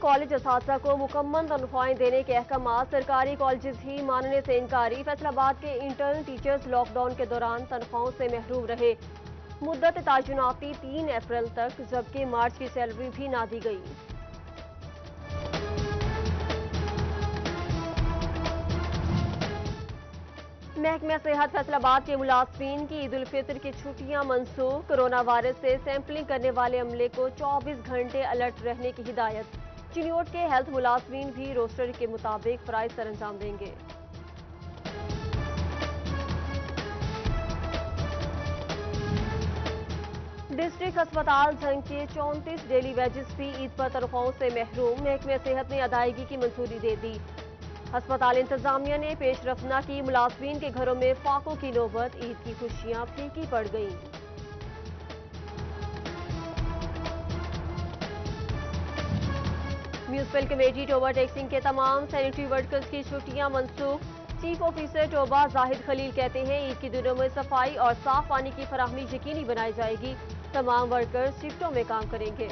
College असातिज़ा को मुकम्मल तनख्वाहें देने के अहकाम, सरकारी कॉलेज ही मानने से इनकारी। फैसलाबाद के इंटर्न टीचर्स लॉकडाउन के दौरान तनख्वाहों से महरूम रहे। मुद्दत ताजुनाती 3 अप्रैल तक, जबकि मार्च की सैलरी भी ना दी गई। महकमा सेहत फैसलाबाद के मुलाजमीन की ईद उल फितर की छुट्टियां मनसूख। कोरोना वायरस से सैंपलिंग करने वाले अमले को 24 घंटे अलर्ट रहने की हिदायत। चिन्योट के हेल्थ मुलाजमीन भी रोस्टर के मुताबिक फराइज सर अंजाम देंगे। डिस्ट्रिक्ट अस्पताल झंग के 34 डेली वेजेस भी ईद पर तनख्वाहों से महरूम। महकमा सेहत ने अदायगी की मंजूरी दे दी। अस्पताल इंतजामिया ने पेशरफ न की। मुलाजमीन के घरों में फाकों की नौबत। ईद की खुशियां फीकी पड़ गईं। म्यूनिसिपल कमेटी टोबा टैक्सिंग के तमाम सैनिटरी वर्कर्स की छुट्टियां मनसूख। चीफ ऑफिसर टोबा जाहिद खलील कहते हैं, ईद के दिनों में सफाई और साफ पानी की फराहमी यकीनी बनाई जाएगी। तमाम वर्कर्स शिफ्टों में काम करेंगे।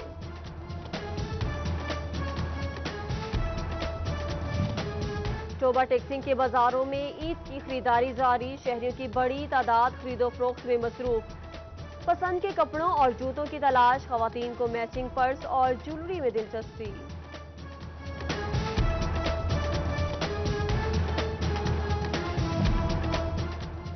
टोबा टैक्सिंग के बाजारों में ईद की खरीदारी जारी। शहरियों की बड़ी तादाद खरीदो फरोख्त में मसरूफ। पसंद के कपड़ों और जूतों की तलाश। खवातीन को मैचिंग पर्स और ज्वेलरी में दिलचस्पी।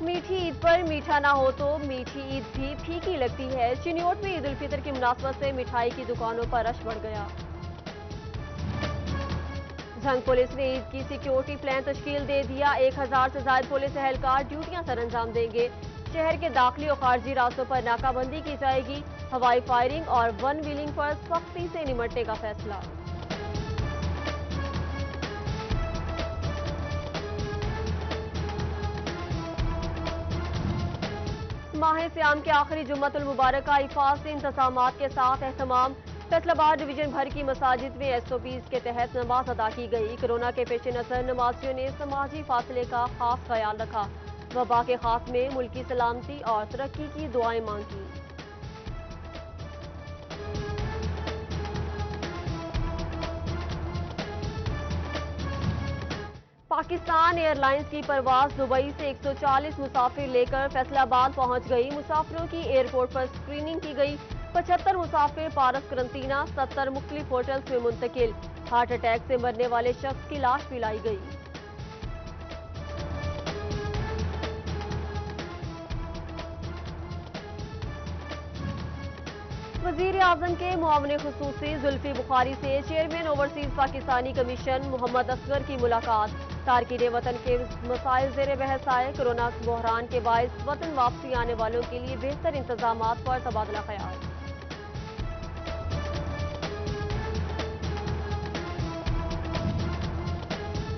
मीठी ईद पर मीठा ना हो तो मीठी ईद भी फीकी लगती है। चिन्योट में ईद उल फितर की मुनासबत से मिठाई की दुकानों पर रश बढ़ गया। झंग पुलिस ने ईद की सिक्योरिटी प्लान तश्कील दे दिया। 1000 से ज्यादा पुलिस एहलकार ड्यूटियां सर अंजाम देंगे। शहर के दाखिली और खारजी रास्तों पर नाकाबंदी की जाएगी। हवाई फायरिंग और वन व्हीलिंग पर सख्ती से निमटने का फैसला। माह सियाम के आखिरी जुम्मतुल मुबारक का हिफाजती इंतजामात के साथ एहतमाम। फैसलाबाद डिवीजन भर की मसाजिद में SOPs के तहत नमाज अदा की गई। कोरोना के पेश नजर नमाजियों ने समाजी फासले का खास ख्याल रखा। वबा के खात्मे, मुल्की सलामती और तरक्की की दुआएं मांगी। पाकिस्तान एयरलाइंस की परवाज दुबई से 140 मुसाफिर लेकर फैसलाबाद पहुंच गई। मुसाफिरों की एयरपोर्ट पर स्क्रीनिंग की गई। 75 मुसाफिर पारस करंतना, 70 मुख्तलिफ होटल्स में मुंतकिल। हार्ट अटैक से मरने वाले शख्स की लाश भी लाई गई। वजीर आजम के मुआविन खुसूसी जुल्फी बुखारी से chairman overseas Pakistani commission Mohammad Asghar की मुलाकात। तारकीन वतन के मसाइल ज़ेर बहस आए। कोरोना बहरान के बायस वतन वापसी आने वालों के लिए बेहतर इंतजामात पर तबादला ख्याल।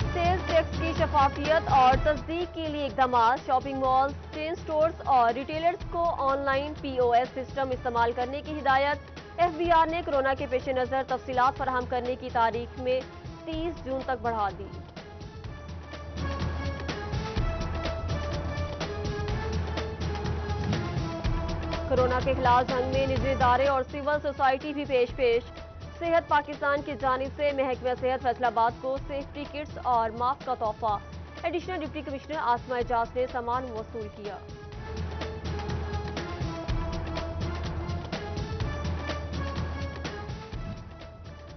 सेल्स टैक्स की शफाफियत और तस्दीक के लिए इकदाम। शॉपिंग मॉल, चेन स्टोर्स और रिटेलर्स को ऑनलाइन POS सिस्टम इस्तेमाल करने की हिदायत। FBR ने कोरोना के पेश नज़र तफसीलात फराहम करने की तारीख में 30 जून तक बढ़ा दी। कोरोना के खिलाफ जंग में निजी इदारे और सिविल सोसाइटी भी पेश। सेहत पाकिस्तान की जानिब से महकमा सेहत फैसलाबाद को सेफ्टी किट्स और मास्क का तोहफा। एडिशनल डिप्टी कमिश्नर आसमा एजाज ने सामान वसूल किया।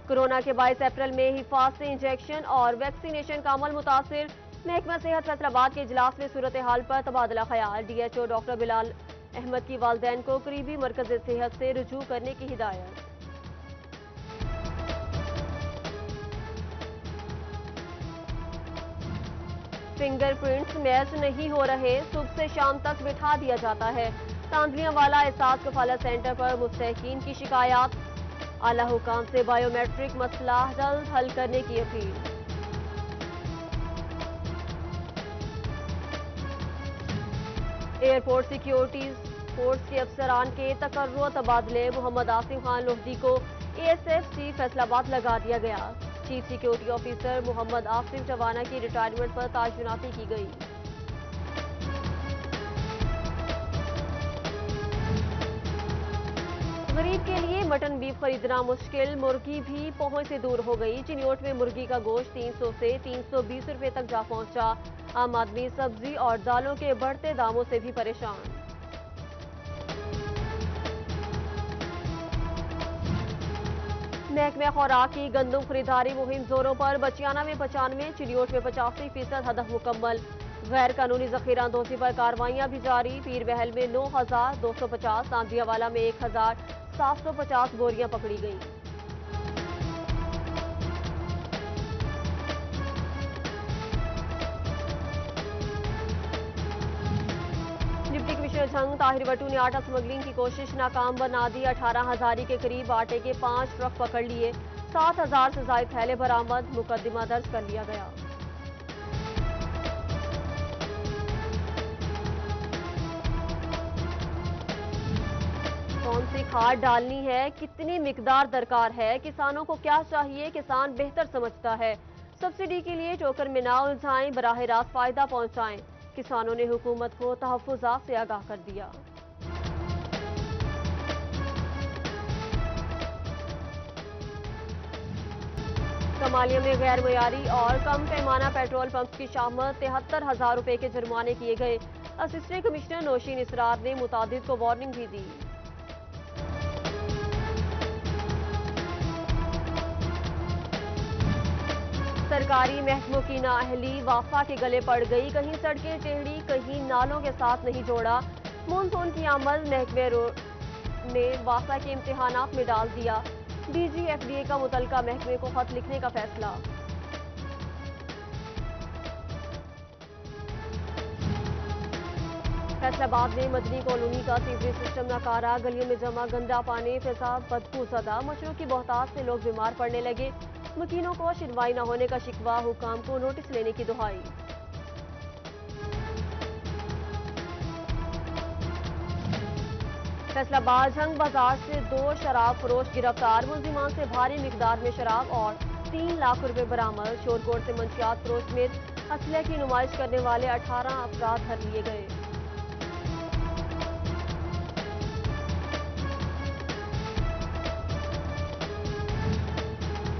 कोरोना के 22 अप्रैल में हिफाजती इंजेक्शन और वैक्सीनेशन का अमल मुतासिर। महकमा सेहत फैसलाबाद के इजलास में सूरत हाल पर तबादला ख्याल। DHO डॉक्टर बिलाल अहमद की वालदैन को करीबी मरकज सेहत से रुजू करने की हिदायत। फिंगरप्रिंट्स मैच नहीं हो रहे, सुबह से शाम तक बिठा दिया जाता है। तांदलियावाला एहसास कफालत सेंटर पर मुस्तहकीन की शिकायत। आला हुकाम से बायोमेट्रिक मसला जल्द हल करने की अपील। एयरपोर्ट सिक्योरिटीज फोर्स के अफसरान के तकर्रुर तबादले। मोहम्मद आसिम खान लोहदी को ASF चीफ फैसलाबाद लगा दिया गया। Chief security officer Mohammad Asif Tiwana की रिटायरमेंट पर ताजुनाती की गई। गरीब के लिए मटन बीफ खरीदना मुश्किल, मुर्गी भी पहुंच से दूर हो गई। चिन्योट में मुर्गी का गोश्त 300 से 320 रुपए तक जा पहुंचा। आम आदमी सब्जी और दालों के बढ़ते दामों से भी परेशान। महकमे खुराक की गंदम खरीदारी मुहिम जोरों पर। बचियाना में 95, चिन्योट में 85% हदफ मुकम्मल। गैर कानूनी जखीरा अंदोजी पर कार्रवाइयां भी जारी। पीर बहल में 9,250, सांबियावाला में 1,750 बोरियां पकड़ी गई। डिप्टी कमिश्नर झंग ताहिर बट्टू ने आटा स्मगलिंग की कोशिश नाकाम बना दी। 18,000 के करीब आटे के 5 ट्रक पकड़ लिए। 7,000 से ज्यादा थैले बरामद। मुकदमा दर्ज कर लिया गया। कौन सी खाद डालनी है, कितनी मिकदार दरकार है, किसानों को क्या चाहिए, किसान बेहतर समझता है। सब्सिडी के लिए टोकन में ना उलझाएं, बराह रास्त फायदा पहुंचाएं। किसानों ने हुकूमत को तहफ्फुज़ात से आगाह कर दिया। कमालिया में गैर मयारी और कम पैमाना पेट्रोल पंप की शामत। 73,000 रुपए के जुर्माने किए गए। असिस्टेंट कमिश्नर नौशीन इसरार ने मुतादिद को वार्निंग भी दी। सरकारी महकमों की नाअहली वाफा के गले पड़ गई। कहीं सड़कें टेढ़ी, कहीं नालों के साथ नहीं जोड़ा। मानसून की आमद महकमे ने वाफा के इम्तिहानात में डाल दिया। DGFDA का मुतलका महकमे को खत लिखने का फैसला। फैसलाबाद में मदनी कॉलोनी का सीवरेज सिस्टम नाकारा। गलियों में जमा गंदा पानी, फिजा बदबूज़दा। मच्छरों की बहुतात से लोग बीमार पड़ने लगे। मकीनों को शिनवाई न होने का शिकवा, हुकाम को नोटिस लेने की दुहाई। फैसलाबाद झंग बाजार से 2 शराब फरोश गिरफ्तार। मुलजिमान से भारी मिकदार में शराब और 3 लाख रुपए बरामद। शोरकोट से मंशियात फरोश समेत असलहे की नुमाइश करने वाले 18 अफराद धर लिए गए।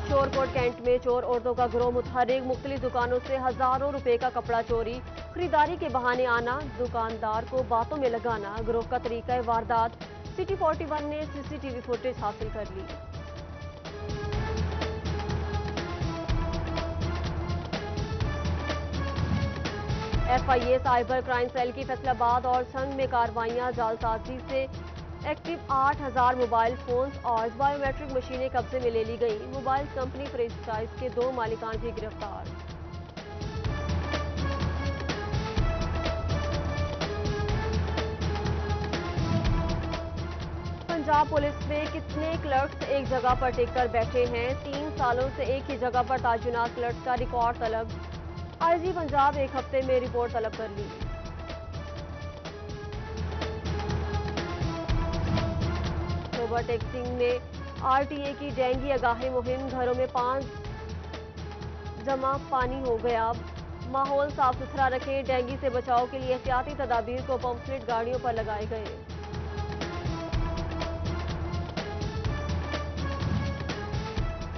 शोरकोट कैंट में चोर औरतों का गिरोह मुतहर्रिक। मुख्तलिफ दुकानों से हजारों रुपए का कपड़ा चोरी। खरीदारी के बहाने आना, दुकानदार को बातों में लगाना। गिरोह का तरीका वारदात। सिटी 41 ने CCTV फुटेज हासिल कर ली। FIA साइबर क्राइम सेल की फैसलाबाद और झंग में कार्रवाइयां। जालसाजी से एक्टिव 8,000 मोबाइल फोन्स और बायोमेट्रिक मशीनें कब्जे में ले ली गई। मोबाइल कंपनी फ्रेंचाइज के 2 मालिकान भी गिरफ्तार। पंजाब पुलिस में कितने क्लर्क्स एक जगह पर टिक कर बैठे हैं। 3 सालों से एक ही जगह पर ताजुनात क्लर्क्स का रिकॉर्ड तलब। IG पंजाब 1 हफ्ते में रिपोर्ट तलब कर ली। टैक्सिंग में RTA की डेंगू आगाही मुहिम। घरों में जमा पानी हो गया। माहौल साफ सुथरा रखें। डेंगू से बचाव के लिए एहतियाती तदाबीर को पंफलेट गाड़ियों पर लगाए गए।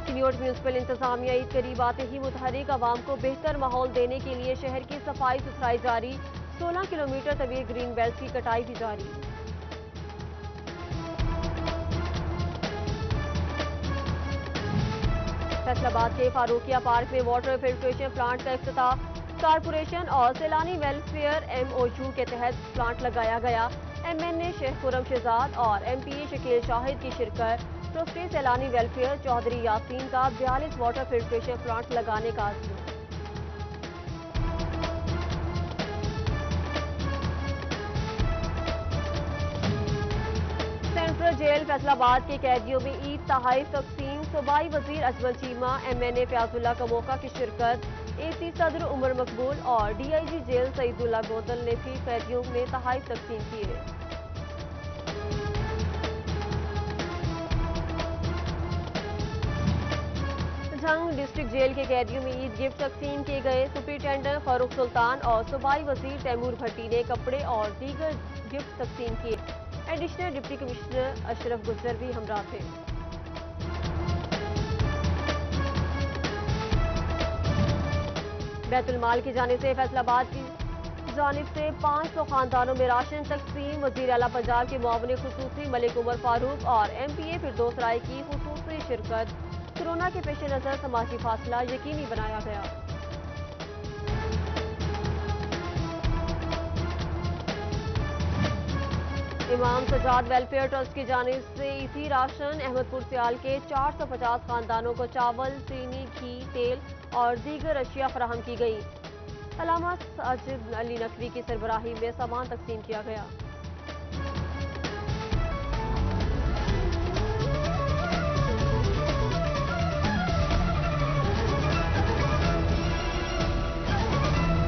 चिन्योट म्यूनिसिपल इंतजामिया ईद करीब आते ही मुतहर्रिक। आवाम को बेहतर माहौल देने के लिए शहर की सफाई सुथराई जारी। 16 किलोमीटर तवील ग्रीन बेल्ट की कटाई भी जारी। फैसलाबाद के फारूकिया पार्क में वाटर फिल्ट्रेशन प्लांट का इफ्तिताह। कारपोरेशन और सैलानी वेलफेयर MOU के तहत प्लांट लगाया गया। MNA शेख खुरम शहजाद और MPA शकील शाहिद की शिरकत। ट्रस्टी सैलानी वेलफेयर चौधरी यासीन का 42 वाटर फिल्ट्रेशन प्लांट लगाने का अज़्म। सेंट्रल जेल फैसलाबाद के कैदियों में ईद तहाइफ तकसीम। सूबाई वजीर अजमल चीमा, MNA फयाजुल्ला कमोका की शिरकत। AC सदर उमर मकबूल और DIG जेल सईदुल्ला गोदल ने भी कैदियों में तहाइफ तकसीम किए। झंग डिस्ट्रिक्ट जेल के कैदियों में ईद गिफ्ट तकसीम किए गए। सुपरिटेंडेंट फारूक सुल्तान और सूबाई वजीर तैमूर भट्टी ने कपड़े और दीगर गिफ्ट तकसीम किए। Additional deputy commissioner Ashraf Gujjar भी हमरा थे। बैतुल माल की जानिब से फैसलाबाद की जानिब से 500 खानदानों में राशन तकसीम। वज़ीर आला पंजाब के मुआविन खुसूसी मलिक उमर फारूक और MPA फिरदौस राय की खुसूसी शिरकत। कोरोना के पेश नज़र समाजी फासला यकीनी बनाया गया। इमाम सजाद वेलफेयर ट्रस्ट की जानिब से इसी राशन अहमदपुर सियाल के 450 खानदानों को चावल, चीनी, घी, तेल और दीगर अशिया फराहम की गई। अलामा साजिद अली नकवी की सरबराही में सामान तकसीम किया गया।